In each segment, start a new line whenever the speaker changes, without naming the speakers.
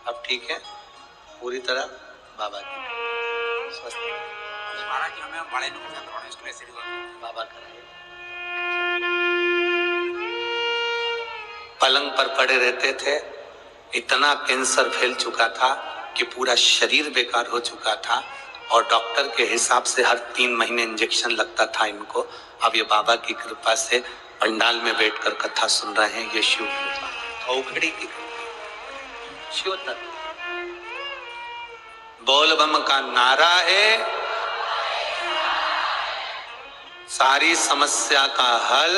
अब ठीक है पूरी तरह बाबा की स्वस्थ
महाराज जी हमें बड़े नुकसान इसके ऐसे
बाबा कराए। पलंग पर पड़े रहते थे, इतना कैंसर फैल चुका था कि पूरा शरीर बेकार हो चुका था और डॉक्टर के हिसाब से हर 3 महीने इंजेक्शन लगता था इनको। अब ये बाबा की कृपा से पंडाल में बैठकर कथा सुन रहे हैं। ये शिव कृपा औखड़ी की शिव तत्व बोल बम का नारा है, सारी समस्या का हल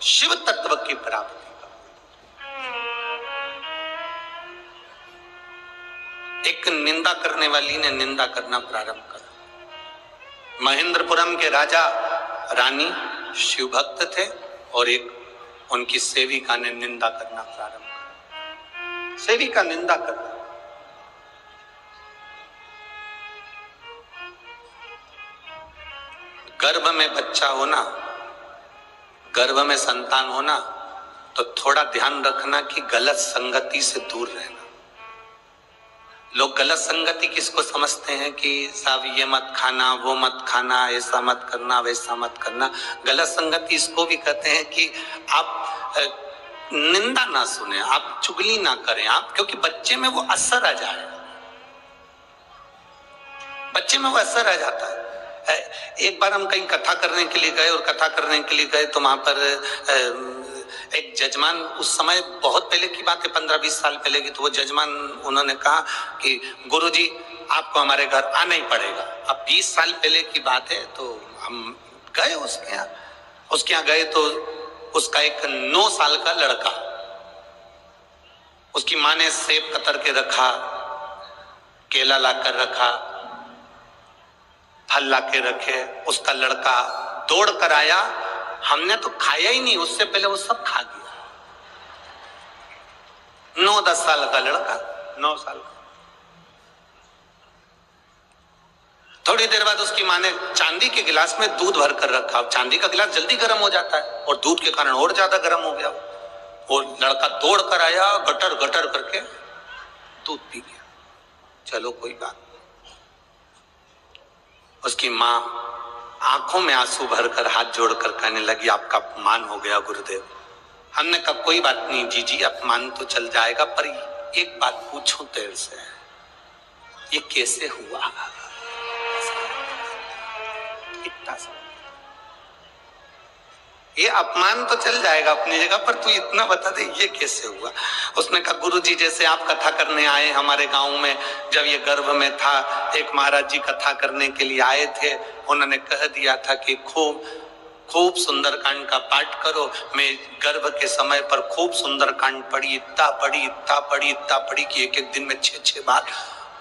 शिव तत्व की प्राप्ति का। एक निंदा करने वाली ने निंदा करना प्रारंभ करा। महेंद्रपुरम के राजा रानी शिव भक्त थे और एक उनकी सेविका ने निंदा करना प्रारंभ करा। सेविका निंदा करना, गर्भ में बच्चा होना, गर्भ में संतान होना, तो थोड़ा ध्यान रखना कि गलत संगति से दूर रहना। लोग गलत संगति किसको समझते हैं कि साहब ये मत खाना, वो मत खाना, ऐसा मत करना, वैसा मत करना। गलत संगति इसको भी कहते हैं कि आप निंदा ना सुने, आप चुगली ना करें, आप क्योंकि बच्चे में वो असर आ जाए, बच्चे में वो असर आ जाता है। एक बार हम कहीं कथा करने के लिए गए और कथा करने के लिए गए तो वहां पर एक जजमान, उस समय बहुत पहले की बात है, 15-20 साल पहले की, तो वो जजमान उन्होंने कहा कि गुरुजी आपको हमारे घर आना ही पड़ेगा। अब 20 साल पहले की बात है, तो हम गए उसके यहाँ गए तो उसका एक 9 साल का लड़का, उसकी माँ ने सेब कतर के रखा, केला लाकर रखा, फल ला के रखे, उसका लड़का दौड़ कर आया। हमने तो खाया ही नहीं, उससे पहले वो सब खा गया। 9-10 साल का लड़का, 9 साल का। थोड़ी देर बाद उसकी माँ ने चांदी के गिलास में दूध भर कर रखा। चांदी का गिलास जल्दी गर्म हो जाता है और दूध के कारण और ज्यादा गर्म हो गया। वो लड़का दौड़ कर आया, गटर गटर करके दूध पी गया। चलो कोई बात। उसकी माँ आंखों में आंसू भरकर हाथ जोड़कर कहने लगी, आपका अपमान हो गया गुरुदेव। हमने कहा कोई बात नहीं जीजी, अपमान तो चल जाएगा, पर एक बात पूछूं तेरे से, ये कैसे हुआ? इतना सा ये अपमान तो चल जाएगा अपनी जगह, पर तू इतना बता दे ये कैसे हुआ? उसने कहा गुरुजी जैसे आप कथा करने आए हमारे गांव में, जब ये गर्भ में था, एक महाराज जी कथा करने के लिए आए थे, उन्होंने कह दिया था कि खूब सुंदरकांड का पाठ करो। मैं गर्भ के समय पर खूब सुंदरकांड पढ़ी, इतना पढ़ी कि एक दिन में 6-6 बार,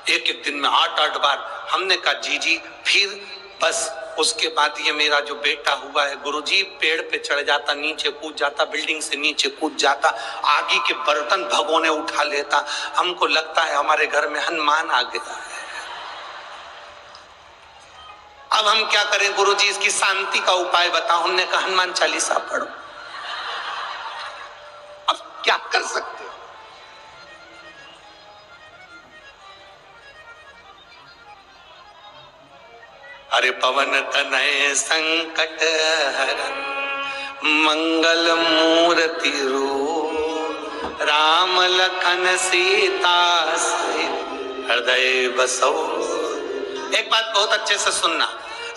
एक दिन में 8-8 बार। हमने कहा जी फिर बस उसके बाद ये मेरा जो बेटा हुआ है गुरुजी, पेड़ पे चढ़ जाता, नीचे कूद जाता, बिल्डिंग से नीचे कूद जाता, आगे के बर्तन भगोने उठा लेता। हमको लगता है हमारे घर में हनुमान आ गया है। अब हम क्या करें गुरुजी, इसकी शांति का उपाय बताओ। हमने कहा हनुमान चालीसा पढ़ो। अब क्या कर सकते हो? अरे पवन तनय संकट हरन, मंगल मूर्ति रूप, राम लखन सीता सहित हृदय बसो। एक बात बहुत अच्छे से सुनना।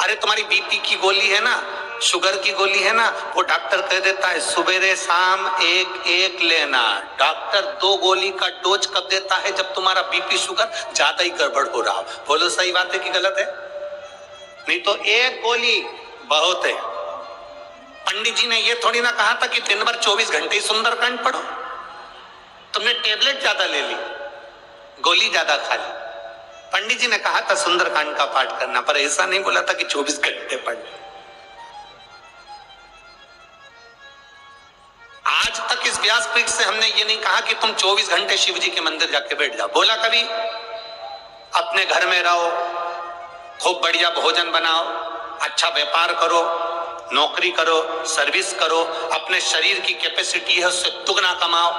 अरे तुम्हारी बीपी की गोली है ना, शुगर की गोली है ना, वो डॉक्टर कह देता है सुबेरे शाम एक लेना। डॉक्टर 2 गोली का डोज कब देता है? जब तुम्हारा बीपी शुगर ज्यादा ही गड़बड़ हो रहा हो। बोलो सही बात है कि गलत है? नहीं तो 1 गोली बहुत है। पंडित जी ने ये थोड़ी ना कहा था कि दिन भर 24 घंटे ही सुंदरकांड पढ़ो। तुमने टेबलेट ज्यादा ले ली, गोली ज्यादा खा ली। पंडित जी ने कहा था सुंदरकांड का पाठ करना, पर ऐसा नहीं बोला था कि 24 घंटे पढ़। आज तक इस व्यासपीठ से हमने ये नहीं कहा कि तुम 24 घंटे शिव जी के मंदिर जाके बैठ जाओ। बोला कभी? अपने घर में रहो, खूब बढ़िया भोजन बनाओ, अच्छा व्यापार करो, नौकरी करो, सर्विस करो, अपने शरीर की कैपेसिटी है उससे दुगना कमाओ।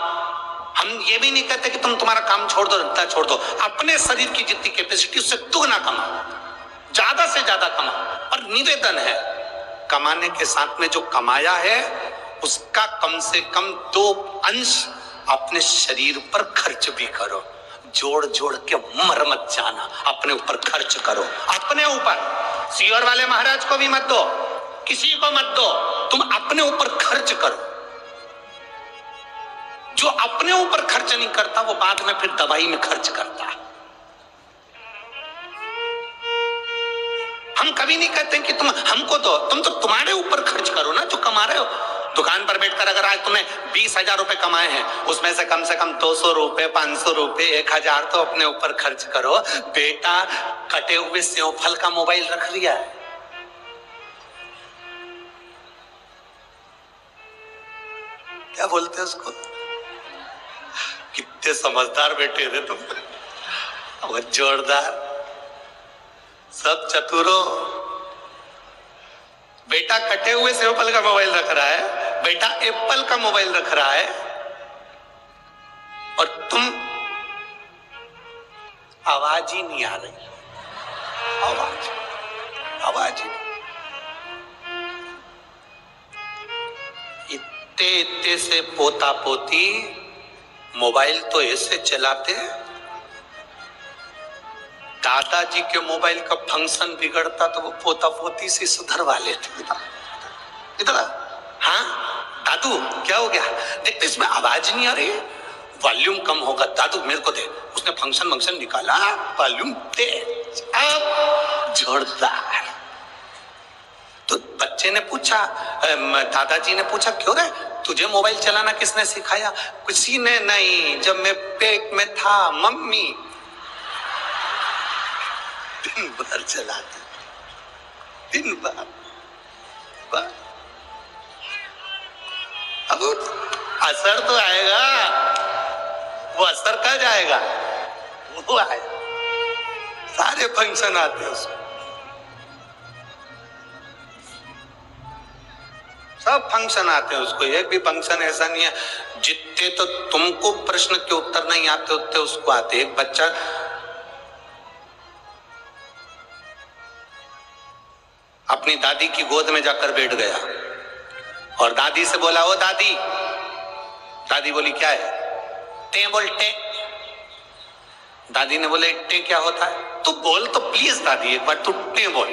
हम ये भी नहीं कहते कि तुम तुम्हारा काम छोड़ दो, धंधा छोड़ दो। अपने शरीर की जितनी कैपेसिटी उससे दुगना कमाओ, ज्यादा से ज्यादा कमाओ। और निवेदन है, कमाने के साथ में जो कमाया है उसका कम से कम 2 अंश अपने शरीर पर खर्च भी करो। जोड़ जोड़ के मर मत जाना, अपने ऊपर खर्च करो, अपने ऊपर। सीवर वाले महाराज को भी मत दो, किसी को मत दो, तुम अपने ऊपर खर्च करो। जो अपने ऊपर खर्च नहीं करता वो बाद में फिर दवाई में खर्च करता है। हम कभी नहीं कहते कि तुम हमको दो, तुम तो तुम्हारे ऊपर खर्च करो ना जो कमा रहे हो। दुकान पर बैठकर अगर आज तुमने 20,000 रुपए कमाए हैं, उसमें से कम 200 रुपए, 500 रुपए, 1,000 तो अपने ऊपर खर्च करो। बेटा कटे हुए सेव फल का मोबाइल रख लिया है, क्या बोलते हैं उसको? कितने समझदार बेटे थे तुम, बहुत जोरदार, सब चतुरों। बेटा कटे हुए सेव फल का मोबाइल रख रहा है, बेटा एप्पल का मोबाइल रख रहा है, और तुम आवाज ही नहीं आ रही, आवाज ही। इतने से पोता पोती मोबाइल तो ऐसे चलाते, दादाजी के मोबाइल का फंक्शन बिगड़ता तो वो पोता पोती से सुधरवा लेते। इधर हाँ दादू क्या हो गया, देखते इसमें आवाज नहीं आ रही, वॉल्यूम कम होगा, दादू मेरे को दे। उसने फंक्शन निकाला, वॉल्यूम तेज, अब जोरदार। तो बच्चे ने पूछा, दादाजी ने पूछा क्यों रे, तुझे मोबाइल चलाना किसने सिखाया? किसी ने नहीं, जब मैं पेट में था मम्मी दिन भर चलाती, दिन भर। अब असर तो आएगा, वो असर कब आएगा? वो आएगा, सारे फंक्शन आते हैं उसमें, सब फंक्शन आते हैं उसको। एक भी फंक्शन ऐसा नहीं है, जितने तो तुमको प्रश्न के उत्तर नहीं आते उतने उसको आते। एक बच्चा अपनी दादी की गोद में जाकर बैठ गया और दादी से बोला, ओ दादी। दादी बोली क्या है? टे बोल टे। दादी ने बोले टे क्या होता है? तू बोल तो प्लीज दादी, एक बार तू टे बोल।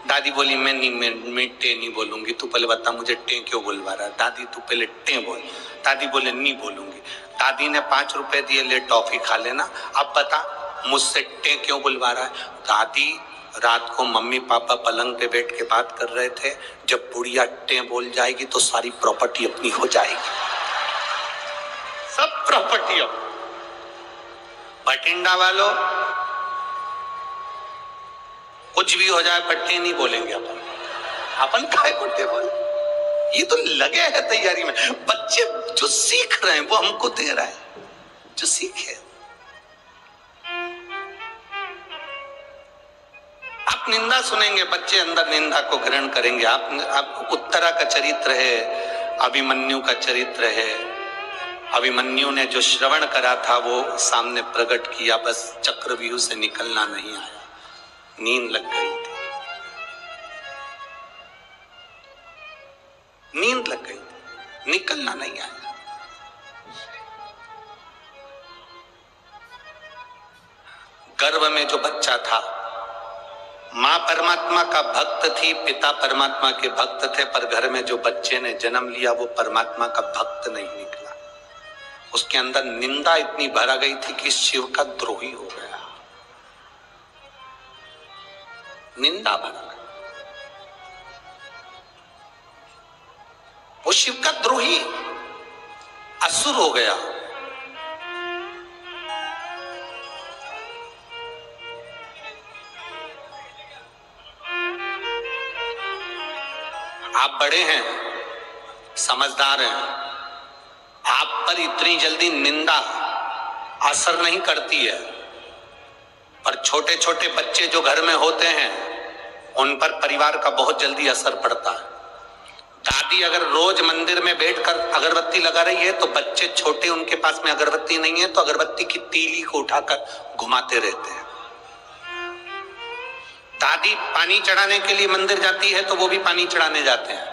दादी बोली मैं टे नहीं बोलूंगी, तू पहले बता मुझे टे क्यों बोलवा रहा है। दादी तू पहले टे बोल। दादी बोले नहीं बोलूंगी। दादी ने 5 रुपए दिए, ले टॉफी खा लेना, अब बता मुझसे टे क्यों बुलवा रहा है। दादी रात को मम्मी पापा पलंग पे बैठ के बात कर रहे थे, जब बुढ़िया टे बोल जाएगी तो सारी प्रॉपर्टी अपनी हो जाएगी, सब प्रॉपर्टी अपनी। बठिंडा वालों कुछ भी हो जाए पट्टे नहीं बोलेंगे अपन काय कुट्टे बोले। ये तो लगे हैं तैयारी में। बच्चे जो सीख रहे हैं वो हमको दे रहा है, जो सीखे। आप निंदा सुनेंगे, बच्चे अंदर निंदा को ग्रहण करेंगे। आप उत्तरा का चरित्र है, अभिमन्यु का चरित्र है। अभिमन्यु ने जो श्रवण करा था वो सामने प्रकट किया, बस चक्रव्यूह से निकलना नहीं आया, नींद लग गई थी, नींद लग गई थी, निकलना नहीं आया। गर्भ में जो बच्चा था, मां परमात्मा का भक्त थी, पिता परमात्मा के भक्त थे, पर घर में जो बच्चे ने जन्म लिया वो परमात्मा का भक्त नहीं निकला। उसके अंदर निंदा इतनी भरा गई थी कि शिव का द्रोही हो गया, निंदा भरा गई। वो शिव का द्रोही असुर हो गया। आप बड़े हैं, समझदार हैं, आप पर इतनी जल्दी निंदा असर नहीं करती है, पर छोटे छोटे बच्चे जो घर में होते हैं उन पर परिवार का बहुत जल्दी असर पड़ता है। दादी अगर रोज मंदिर में बैठकर अगरबत्ती लगा रही है तो बच्चे छोटे, उनके पास में अगरबत्ती नहीं है तो अगरबत्ती की तीली को उठाकर घुमाते रहते हैं। दादी पानी चढ़ाने के लिए मंदिर जाती है तो वो भी पानी चढ़ाने जाते हैं।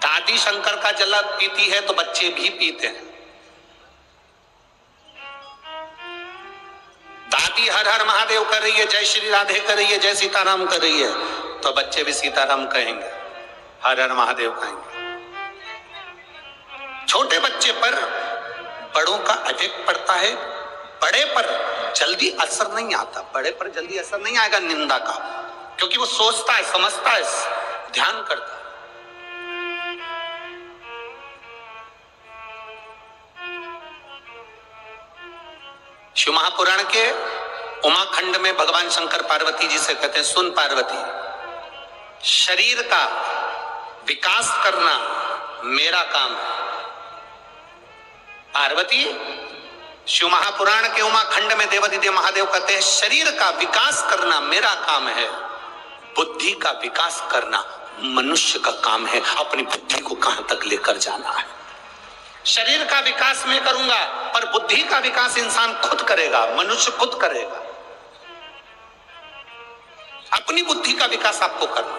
दादी शंकर का जल पीती है तो बच्चे भी पीते हैं। दादी हर हर महादेव कर रही है, जय श्री राधे कर रही है, जय सीताराम कर रही है तो बच्चे भी सीताराम कहेंगे, हर हर महादेव कहेंगे। छोटे बच्चे पर बड़ों का इफेक्ट पड़ता है, बड़े पर जल्दी असर नहीं आता। बड़े पर जल्दी असर नहीं आएगा निंदा का, क्योंकि वो सोचता है, समझता है, ध्यान करता है। शिव महापुराण के उमाखंड में भगवान शंकर पार्वती जी से कहते हैं, सुन पार्वती, शरीर का विकास करना मेरा काम है। पार्वती, शिव महापुराण के उमाखंड में देवादिदेव महादेव कहते हैं, शरीर का विकास करना मेरा काम है, बुद्धि का विकास करना मनुष्य का काम है। अपनी बुद्धि को कहां तक लेकर जाना है। शरीर का विकास मैं करूंगा, पर बुद्धि का विकास इंसान खुद करेगा, मनुष्य खुद करेगा। अपनी बुद्धि का विकास आपको करना,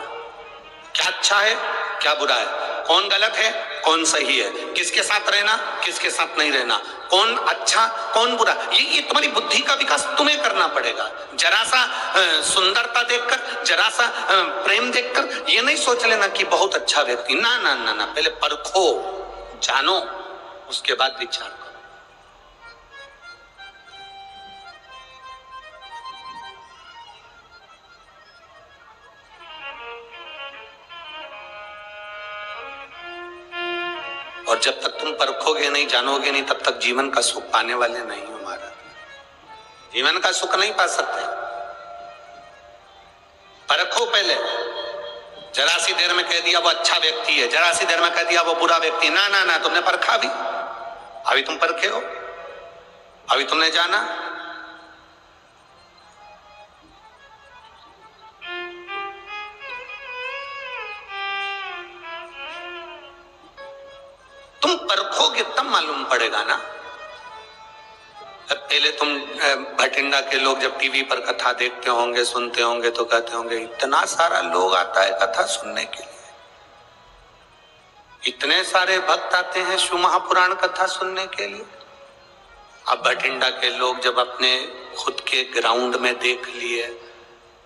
क्या अच्छा है क्या बुरा है, कौन गलत है कौन सही है, किसके साथ रहना किसके साथ नहीं रहना, कौन अच्छा कौन बुरा, ये तुम्हारी बुद्धि का विकास तुम्हें करना पड़ेगा। जरा सा सुंदरता देखकर, जरा सा प्रेम देखकर ये नहीं सोच लेना कि बहुत अच्छा व्यक्ति, ना ना ना ना, पहले परखो, जानो, उसके बाद विचार करो। और जब तक तुम परखोगे नहीं, जानोगे नहीं, तब तक जीवन का सुख पाने वाले नहीं हो महाराज। जीवन का सुख नहीं पा सकते। परखो पहले। जरा सी देर में कह दिया वो अच्छा व्यक्ति है, जरा सी देर में कह दिया वो बुरा व्यक्ति, ना ना ना, तुमने परखा भी, अभी तुम परखे हो, अभी तुमने जाना। तुम परखोगे तब मालूम पड़ेगा ना। पहले तुम भटिंडा के लोग जब टीवी पर कथा देखते होंगे, सुनते होंगे तो कहते होंगे इतना सारा लोग आता है कथा सुनने के लिए, इतने सारे भक्त आते हैं शिव महापुराण कथा सुनने के लिए। अब भटिंडा के लोग जब अपने खुद के ग्राउंड में देख लिए,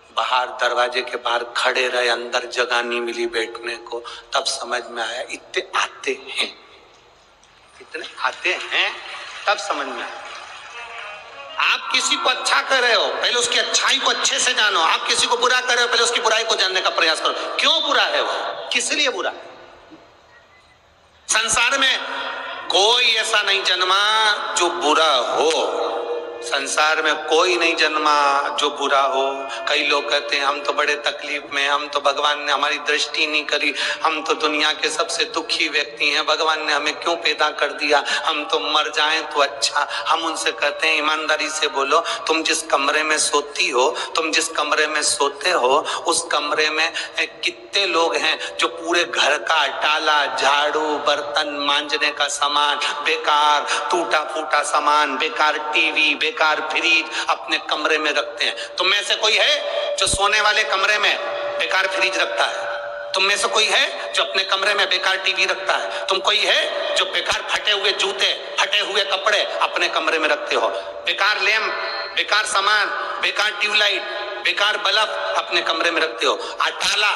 बाहर दरवाजे के बाहर खड़े रहे, अंदर जगह नहीं मिली बैठने को, तब समझ में आया इतने आते हैं, इतने आते हैं, तब समझ में आया। आप किसी को अच्छा कर रहे हो, पहले उसकी अच्छाई को अच्छे से जानो। आप किसी को बुरा कर रहे हो, पहले उसकी बुराई को जानने का प्रयास करो। क्यों बुरा है वो, किस लिए बुरा है। संसार में कोई ऐसा नहीं जन्मा जो बुरा हो, संसार में कोई नहीं जन्मा जो बुरा हो। कई लोग कहते हैं हम तो बड़े तकलीफ में, हम तो भगवान ने हमारी दृष्टि नहीं करी, हम तो दुनिया के सबसे दुखी व्यक्ति हैं, भगवान ने हमें क्यों पैदा कर दिया, हम तो मर जाएं तो अच्छा। हम उनसे कहते हैं ईमानदारी से बोलो, तुम जिस कमरे में सोती हो, तुम जिस कमरे में सोते हो, उस कमरे में कितने लोग हैं जो पूरे घर का टाला, झाड़ू, बर्तन मांजने का सामान, बेकार टूटा फूटा सामान, बेकार टीवी, बेकार फ्रिज अपने कमरे में रखते हैं। तुम में से कोई है जो सोने वाले कमरे में बेकार फ्रिज रखता है? तुम में से कोई है जो अपने कमरे में बेकार टीवी रखता है? तुम कोई है जो बेकार फटे हुए जूते, फटे हुए कपड़े अपने कमरे में रखते हो? बेकार लैंप, बेकार सामान, बेकार ट्यूबलाइट, बेकार बल्ब अपने कमरे में रखते हो? ताला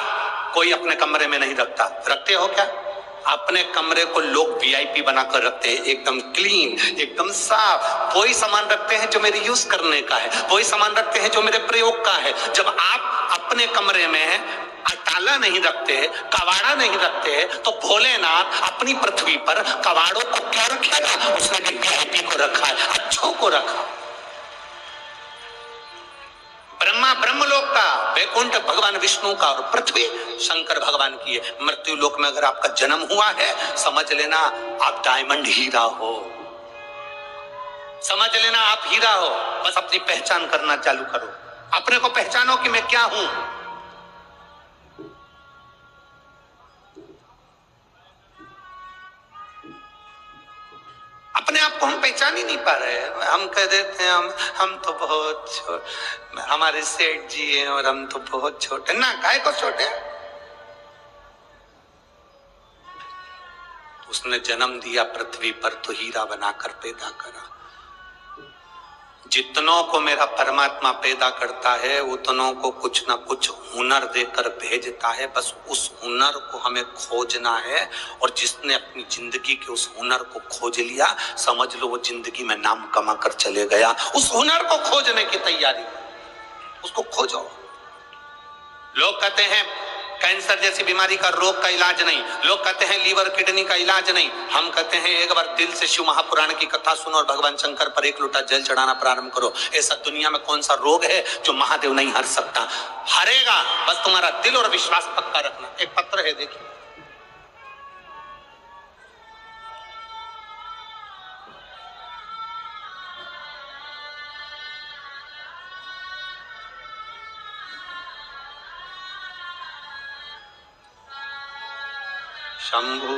कोई अपने कमरे में नहीं रखता, रखते हो क्या? अपने कमरे को लोग वीआईपी बनाकर रखते हैं, एकदम क्लीन, एकदम साफ। वही सामान रखते हैं जो मेरे यूज करने का है, वही सामान रखते हैं जो मेरे प्रयोग का है। जब आप अपने कमरे में ताला नहीं रखते, कबाड़ा नहीं रखते, तो भोलेनाथ अपनी पृथ्वी पर कबाड़ों को क्या रखेगा? उसने भी वीआईपी को रखा है, अच्छों को रखा। ब्रह्मा ब्रह्मलोक का, वैकुंठ भगवान विष्णु का, और पृथ्वी शंकर भगवान की है। मृत्यु लोक में अगर आपका जन्म हुआ है, समझ लेना आप डायमंड हीरा हो, समझ लेना आप हीरा हो। बस अपनी पहचान करना चालू करो, अपने को पहचानो कि मैं क्या हूं। अपने आप को हम पहचान ही नहीं पा रहे हैं। हम कह देते हैं हम तो बहुत छोटे, हमारे सेठ जी हैं और हम तो बहुत छोटे। ना, काहे को छोटे? उसने जन्म दिया पृथ्वी पर तो हीरा बनाकर पैदा करा। जितनों को मेरा परमात्मा पैदा करता है उतनों को कुछ ना कुछ हुनर देकर भेजता है। बस उस हुनर को हमें खोजना है, और जिसने अपनी जिंदगी के उस हुनर को खोज लिया, समझ लो वो जिंदगी में नाम कमा कर चले गया। उस हुनर को खोजने की तैयारी, उसको खोजो। लोग कहते हैं कैंसर जैसी बीमारी का रोग का इलाज नहीं, लोग कहते हैं लीवर किडनी का इलाज नहीं। हम कहते हैं एक बार दिल से शिव महापुराण की कथा सुनो और भगवान शंकर पर एक लोटा जल चढ़ाना प्रारंभ करो। ऐसा दुनिया में कौन सा रोग है जो महादेव नहीं हर सकता? हरेगा, बस तुम्हारा दिल और विश्वास पक्का रखना। एक पत्र है, देखिए। शंभु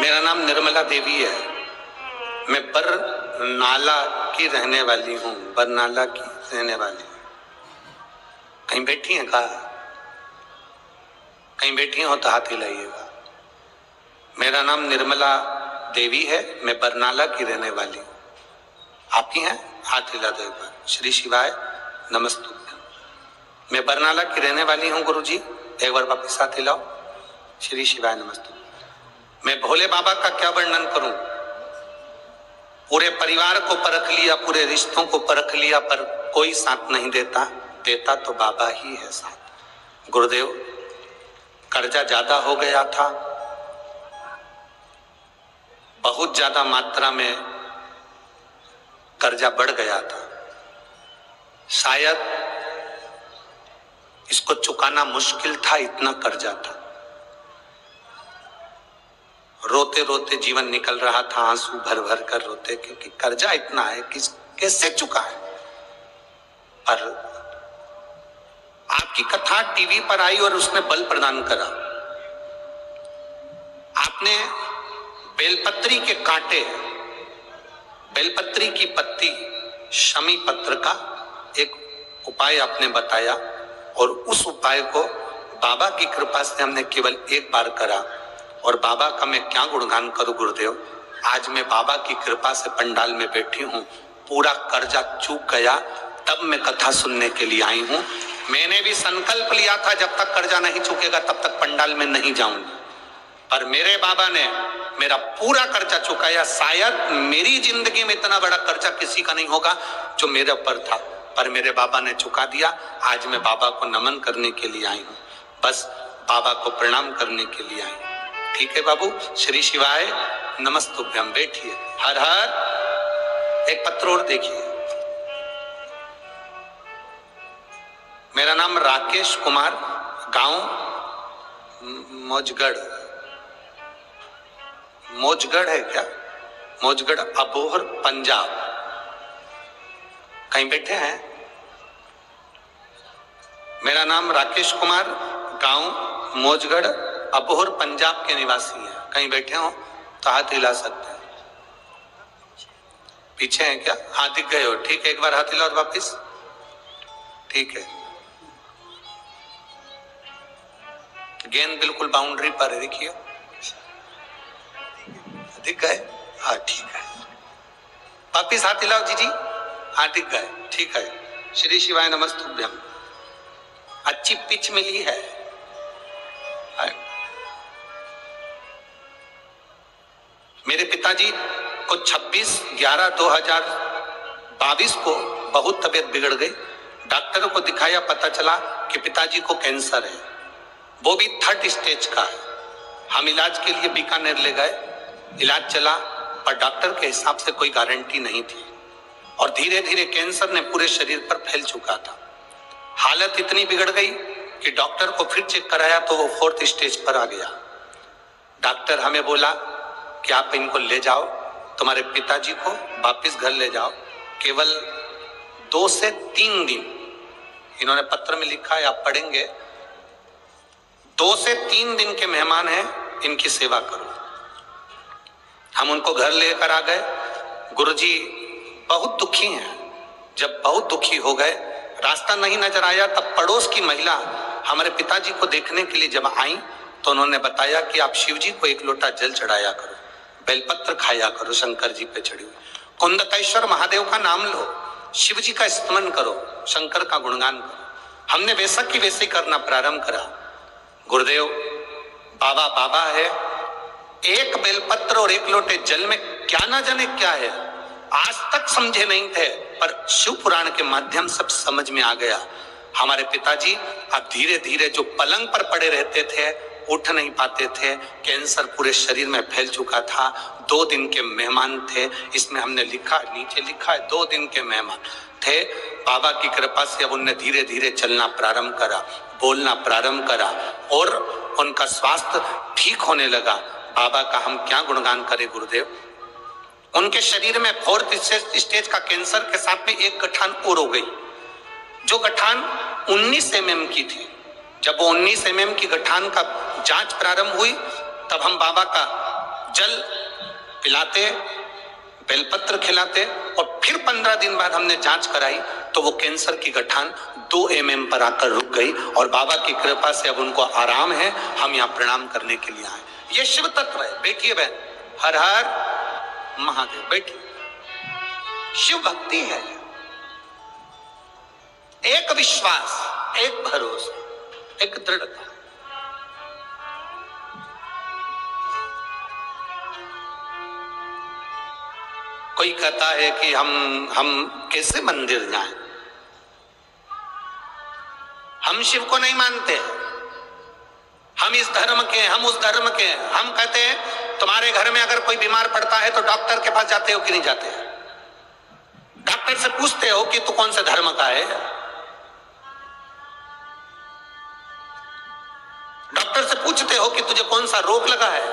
मेरा नाम निर्मला देवी है। मैं बरनाला की रहने वाली हूँ, बरनाला की रहने वाली हूँ। कहीं बैठी हैं? कहा कहीं बैठी हो तो हाथ हिलाइएगा। मेरा नाम निर्मला देवी है, मैं बरनाला की रहने वाली हूँ। आपकी हैं? हाथ हिला दो एक बार। श्री शिवाय नमस्तुभ्यम। मैं बरनाला की रहने वाली हूँ गुरुजी, एक बार वापिस हाथ हिलाओ। श्री शिवाय नमस्तुभ्यम। मैं भोले बाबा का क्या वर्णन करूं? पूरे परिवार को परख लिया, पूरे रिश्तों को परख लिया, पर कोई साथ नहीं देता। देता तो बाबा ही है साथ। गुरुदेव, कर्जा ज्यादा हो गया था, बहुत ज्यादा मात्रा में कर्जा बढ़ गया था। शायद इसको चुकाना मुश्किल था, इतना कर्जा था। रोते रोते जीवन निकल रहा था, आंसू भर भर कर रोते, क्योंकि कर्जा इतना है कि कैसे चुकाए। पर आपकी कथा टीवी पर आई और उसने बल प्रदान करा। आपने बेलपत्री के कांटे, बेलपत्री की पत्ती, शमी पत्र का एक उपाय आपने बताया, और उस उपाय को बाबा की कृपा से हमने केवल एक बार करा। और बाबा का मैं क्या गुणगान करूं गुरुदेव। आज मैं बाबा की कृपा से पंडाल में बैठी हूं, पूरा कर्जा चूक गया, तब मैं कथा सुनने के लिए आई हूं। मैंने भी संकल्प लिया था जब तक कर्जा नहीं चुकेगा तब तक पंडाल में नहीं जाऊंगा, पर मेरे बाबा ने मेरा पूरा कर्जा चुकाया। शायद मेरी जिंदगी में इतना बड़ा कर्जा किसी का नहीं होगा जो मेरे ऊपर था, पर मेरे बाबा ने चुका दिया। आज मैं बाबा को नमन करने के लिए आई हूँ, बस बाबा को प्रणाम करने के लिए आई हूँ। ठीक है बाबू, श्री शिवाय नमस्तुभ्यम। बैठिए। हर हर। एक पत्र और देखिए। मेरा नाम राकेश कुमार, गांव मौजगढ़। मौजगढ़ है क्या? मौजगढ़, अबोहर, पंजाब। कहीं बैठे हैं? मेरा नाम राकेश कुमार, गांव मौजगढ़, अबोहर, पंजाब के निवासी हैं। कहीं बैठे हो तो हाथ हिला सकते हैं। पीछे हैं क्या? हाथ दिख गए हो? ठीक है, एक बार हाथ हिलाओ और वापिस। ठीक है, गेंद बिल्कुल बाउंड्री पर है, देखिए। दिख गए? हाँ ठीक है, वापिस हाथ हिलाओ जी। हाँ दिख गए, ठीक है। श्री शिवाय नमस्तुभ्यम। अच्छी पिच मिली है। मेरे पिताजी को 26/11/2022 को बहुत तबीयत बिगड़ गई। डॉक्टर को दिखाया, पता चला कि पिताजी को कैंसर है, वो भी 3rd स्टेज का है। हम इलाज के लिए बीकानेर ले गए, इलाज चला, पर डॉक्टर के हिसाब से कोई गारंटी नहीं थी और धीरे धीरे कैंसर ने पूरे शरीर पर फैल चुका था। हालत इतनी बिगड़ गई कि डॉक्टर को फिर चेक कराया तो वो 4th स्टेज पर आ गया। डॉक्टर हमें बोला कि आप इनको ले जाओ, तुम्हारे पिताजी को वापस घर ले जाओ, केवल 2 से 3 दिन, इन्होंने पत्र में लिखा है, आप पढ़ेंगे, 2 से 3 दिन के मेहमान हैं, इनकी सेवा करो। हम उनको घर लेकर आ गए। गुरुजी बहुत दुखी हैं। जब बहुत दुखी हो गए, रास्ता नहीं नजर आया, तब पड़ोस की महिला हमारे पिताजी को देखने के लिए जब आई तो उन्होंने बताया कि आप शिव जी को 1 लोटा जल चढ़ाया करो, बेलपत्र खाया करो, शंकर जी पे चढ़ी हुई, कुंदकेश्वर महादेव का नाम लो, शिव जी का स्मरण करो, शंकर का गुणगान करो। हमने वैसा की वैसे करना प्रारंभ करा। गुरुदेव बाबा बाबा है, 1 बेलपत्र और 1 लोटे जल में क्या ना जाने क्या है, आज तक समझे नहीं थे, पर शिव पुराण के माध्यम सब समझ में आ गया। हमारे पिताजी अब धीरे धीरे जो पलंग पर पड़े रहते थे, उठ नहीं पाते थे, कैंसर पूरे शरीर में फैल चुका था, 2 दिन के मेहमान थे। इसमें हमने लिखा, नीचे लिखा है, 2 दिन के मेहमान थे। बाबा की कृपा से अब उनने धीरे धीरे चलना प्रारंभ करा, बोलना प्रारंभ करा और उनका स्वास्थ्य ठीक होने लगा। बाबा का हम क्या गुणगान करें गुरुदेव। उनके शरीर में 4th स्टेज का कैंसर के साथ में एक गठान और हो गई, जो गठान 19 mm की थी। जब वो 19 mm की गठान का जांच प्रारंभ हुई, तब हम बाबा का जल पिलाते, बेलपत्र खिलाते और फिर 15 दिन बाद हमने जांच कराई तो वो कैंसर की गठान 2 mm पर आकर रुक गई और बाबा की कृपा से अब उनको आराम है। हम यहाँ प्रणाम करने के लिए आए। ये शिव तत्व है। बैठिए बहन, हर हर महादेव, बैठिए। शिव भक्ति है, एक विश्वास, एक भरोसा, एक दृढ़ता। कोई कहता है कि हम कैसे मंदिर जाएं, हम शिव को नहीं मानते, हम इस धर्म के, हम उस धर्म के। हम कहते हैं तुम्हारे घर में अगर कोई बीमार पड़ता है तो डॉक्टर के पास जाते हो कि नहीं जाते? डॉक्टर से पूछते हो कि तू कौन से धर्म का है? डॉक्टर से पूछते हो कि तुझे कौन सा रोग लगा है?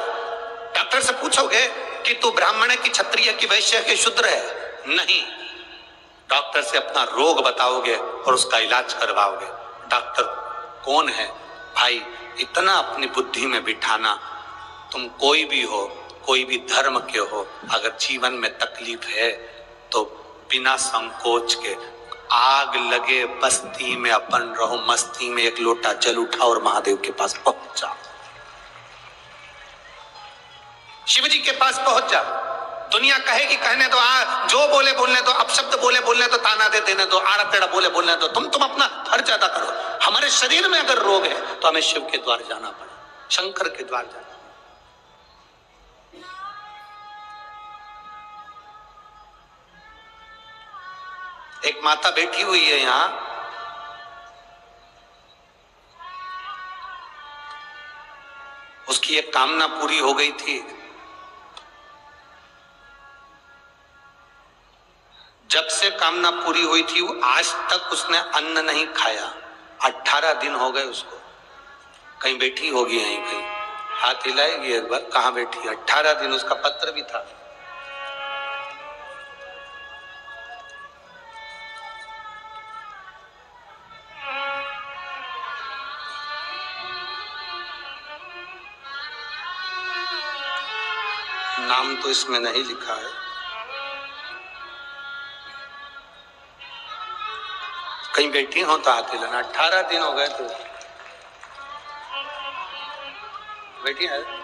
डॉक्टर से पूछोगे कि तू ब्राह्मण है कि क्षत्रिय की वैश्य है कि शूद्र है? नहीं, डॉक्टर से अपना रोग बताओगे और उसका इलाज करवाओगे। डॉक्टर कौन है भाई, इतना अपनी बुद्धि में बिठाना। तुम कोई भी हो, कोई भी धर्म के हो, अगर जीवन में तकलीफ है तो बिना संकोच के, आग लगे बस्ती में अपन रहो मस्ती में, 1 लोटा जल उठाओ और महादेव के पास पहुंच जाओ, शिव जी के पास पहुंच जाओ। दुनिया कहेगी कहने दो, जो बोले बोलने दो, अपशब्द बोले बोलने दो, ताना दे देने दो, आड़ा टेढ़ा बोले बोलने दो, तुम अपना फर्ज अदा करो। हमारे शरीर में अगर रोग है तो हमें शिव के द्वार जाना पड़े, शंकर के द्वार जाना। एक माता बैठी हुई है यहां, उसकी एक कामना पूरी हो गई थी। जब से कामना पूरी हुई थी वो आज तक उसने अन्न नहीं खाया। 18 दिन हो गए उसको। कहीं बैठी होगी यहीं कहीं, हाथ हिलाएगी एक बार, कहां बैठी? 18 दिन। उसका पत्र भी था। नाम तो इसमें नहीं लिखा है। कहीं बैठी हो तो हाथ हिलाना। 18 दिन हो गए तो बैठी है।